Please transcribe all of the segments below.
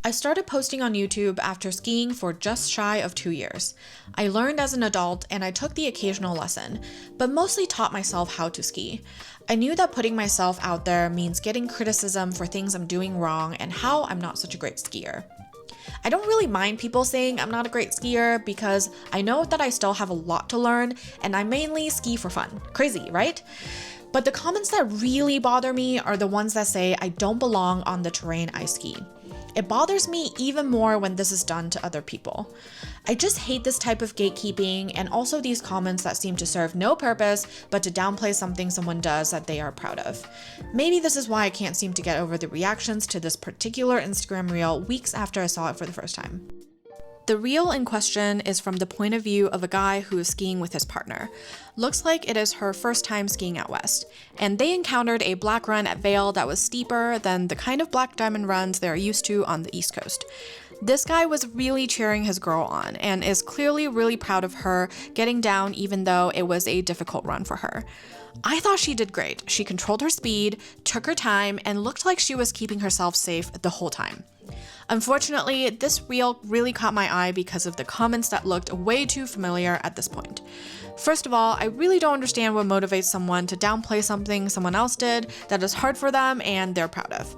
I started posting on YouTube after skiing for just shy of 2 years. I learned as an adult and I took the occasional lesson, but mostly taught myself how to ski. I knew that putting myself out there means getting criticism for things I'm doing wrong and how I'm not such a great skier. I don't really mind people saying I'm not a great skier because I know that I still have a lot to learn and I mainly ski for fun. Crazy, right? But the comments that really bother me are the ones that say I don't belong on the terrain I ski. It bothers me even more when this is done to other people. I just hate this type of gatekeeping and also these comments that seem to serve no purpose but to downplay something someone does that they are proud of. Maybe this is why I can't seem to get over the reactions to this particular Instagram reel weeks after I saw it for the first time. The reel in question is from the point of view of a guy who is skiing with his partner. Looks like it is her first time skiing out west, and they encountered a black run at Vail that was steeper than the kind of black diamond runs they're used to on the East Coast. This guy was really cheering his girl on and is clearly really proud of her getting down even though it was a difficult run for her. I thought she did great. She controlled her speed, took her time, and looked like she was keeping herself safe the whole time. Unfortunately, this reel really caught my eye because of the comments that looked way too familiar at this point. First of all, I really don't understand what motivates someone to downplay something someone else did that is hard for them and they're proud of.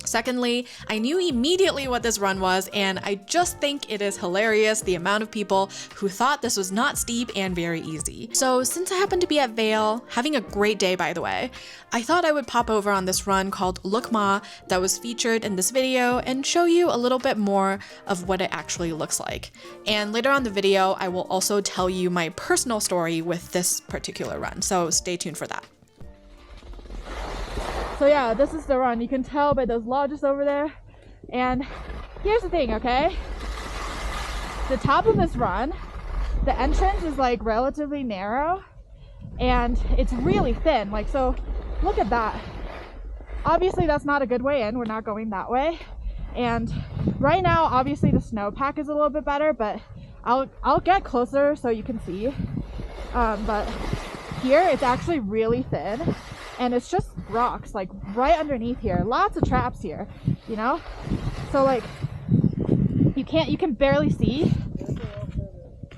Secondly, I knew immediately what this run was, and I just think it is hilarious the amount of people who thought this was not steep and very easy. So since I happened to be at Vail, having a great day by the way, I thought I would pop over on this run called Look Ma that was featured in this video and show you a little bit more of what it actually looks like. And later on the video, I will also tell you my personal story with this particular run, so stay tuned for that. So yeah, this is the run. You can tell by those lodges over there. And here's the thing, okay? The top of this run, the entrance is like relatively narrow and it's really thin. Like, so look at that. Obviously that's not a good way in. We're not going that way. And right now, obviously the snowpack is a little bit better, but I'll get closer so you can see. But here it's actually really thin. And it's just rocks, like right underneath here. Lots of traps here, you know? So like, you can barely see.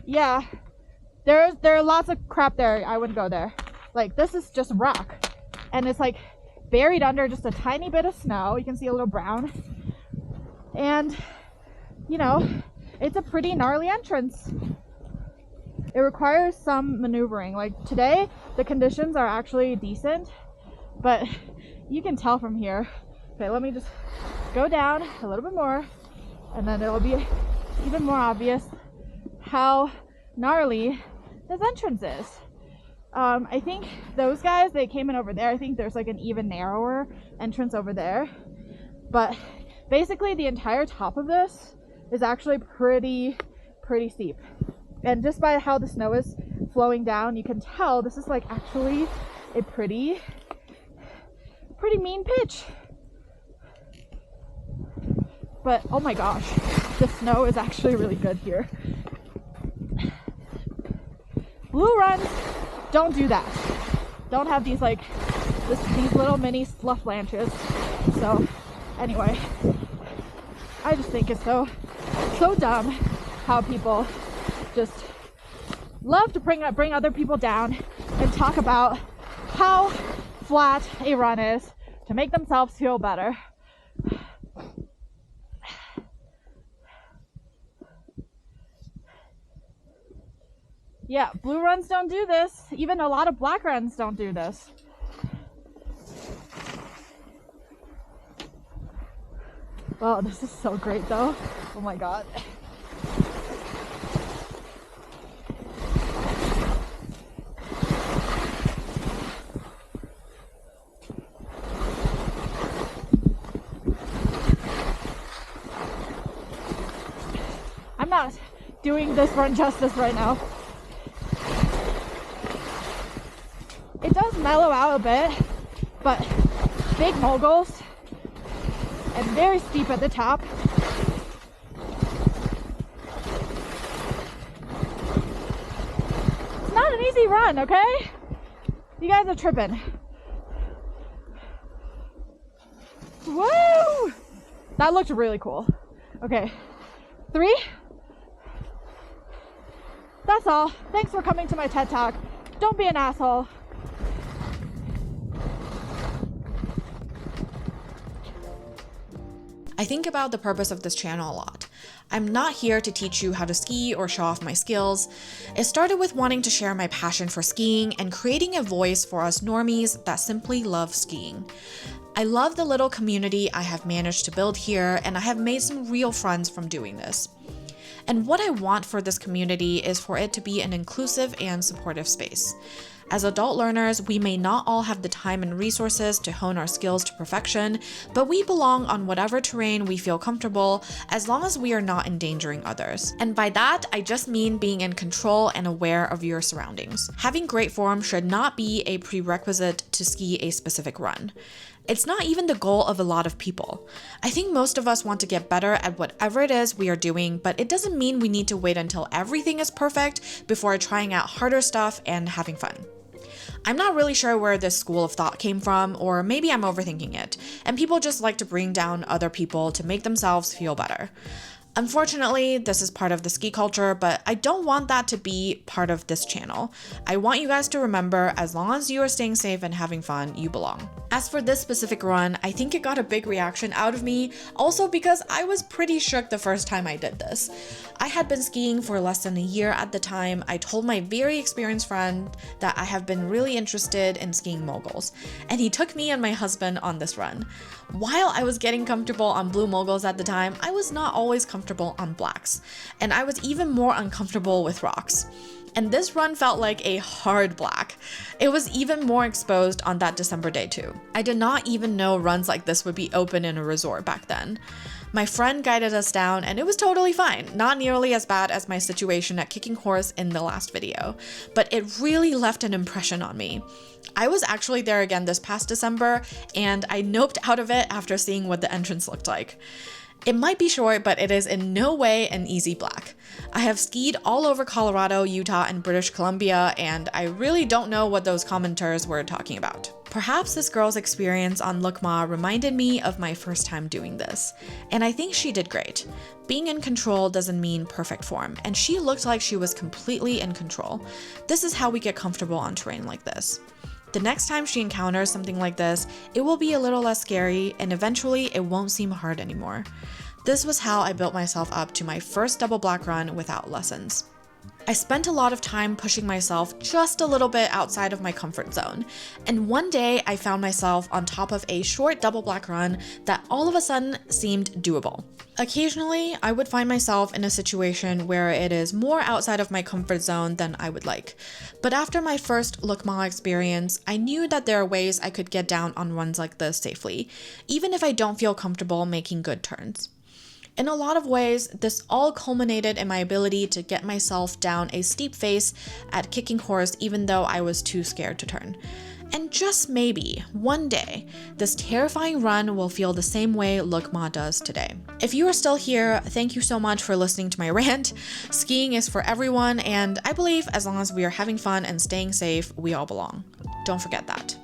Yeah, there are lots of crap there. I wouldn't go there. Like, this is just rock. And it's like buried under just a tiny bit of snow. You can see a little brown. And, you know, it's a pretty gnarly entrance. It requires some maneuvering. Like today, the conditions are actually decent. But you can tell from here. Okay, let me just go down a little bit more and then it'll be even more obvious how gnarly this entrance is. I think those guys, they came in over there. I think there's like an even narrower entrance over there. But basically the entire top of this is actually pretty steep. And just by how the snow is flowing down, you can tell this is like actually a pretty mean pitch. But oh my gosh, the snow is actually really good here. Blue runs, don't do that. Don't have these like these little mini slough lanches. So anyway, I just think it's so dumb how people just love to bring other people down and talk about how flat a run is to make themselves feel better. Yeah, blue runs don't do this. Even a lot of black runs don't do this. Wow, this is so great though. Oh my god. I'm not doing this run justice right now. It does mellow out a bit, but big moguls and very steep at the top. It's not an easy run, okay? You guys are tripping. Woo! That looked really cool. Okay, 3. That's all. Thanks for coming to my TED Talk. Don't be an asshole. I think about the purpose of this channel a lot. I'm not here to teach you how to ski or show off my skills. It started with wanting to share my passion for skiing and creating a voice for us normies that simply love skiing. I love the little community I have managed to build here, and I have made some real friends from doing this. And what I want for this community is for it to be an inclusive and supportive space. As adult learners, we may not all have the time and resources to hone our skills to perfection, but we belong on whatever terrain we feel comfortable as long as we are not endangering others. And by that, I just mean being in control and aware of your surroundings. Having great form should not be a prerequisite to ski a specific run. It's not even the goal of a lot of people. I think most of us want to get better at whatever it is we are doing, but it doesn't mean we need to wait until everything is perfect before trying out harder stuff and having fun. I'm not really sure where this school of thought came from, or maybe I'm overthinking it, and people just like to bring down other people to make themselves feel better. Unfortunately, this is part of the ski culture, but I don't want that to be part of this channel. I want you guys to remember, as long as you are staying safe and having fun, you belong. As for this specific run, I think it got a big reaction out of me, also because I was pretty shook the first time I did this. I had been skiing for less than a year at the time. I told my very experienced friend that I have been really interested in skiing moguls, and he took me and my husband on this run. While I was getting comfortable on blue moguls at the time, I was not always comfortable on blacks, and I was even more uncomfortable with rocks. And this run felt like a hard black. It was even more exposed on that December day too. I did not even know runs like this would be open in a resort back then. My friend guided us down and it was totally fine, not nearly as bad as my situation at Kicking Horse in the last video, but it really left an impression on me. I was actually there again this past December, and I noped out of it after seeing what the entrance looked like. It might be short, but it is in no way an easy black. I have skied all over Colorado, Utah, and British Columbia, and I really don't know what those commenters were talking about. Perhaps this girl's experience on Lukma reminded me of my first time doing this, and I think she did great. Being in control doesn't mean perfect form, and she looked like she was completely in control. This is how we get comfortable on terrain like this. The next time she encounters something like this, it will be a little less scary, and eventually it won't seem hard anymore. This was how I built myself up to my first double black run without lessons. I spent a lot of time pushing myself just a little bit outside of my comfort zone, and one day I found myself on top of a short double black run that all of a sudden seemed doable. Occasionally, I would find myself in a situation where it is more outside of my comfort zone than I would like, but after my first Lukma experience, I knew that there are ways I could get down on runs like this safely, even if I don't feel comfortable making good turns. In a lot of ways, this all culminated in my ability to get myself down a steep face at Kicking Horse even though I was too scared to turn. And just maybe, one day, this terrifying run will feel the same way Lukma does today. If you are still here, thank you so much for listening to my rant. Skiing is for everyone, and I believe as long as we are having fun and staying safe, we all belong. Don't forget that.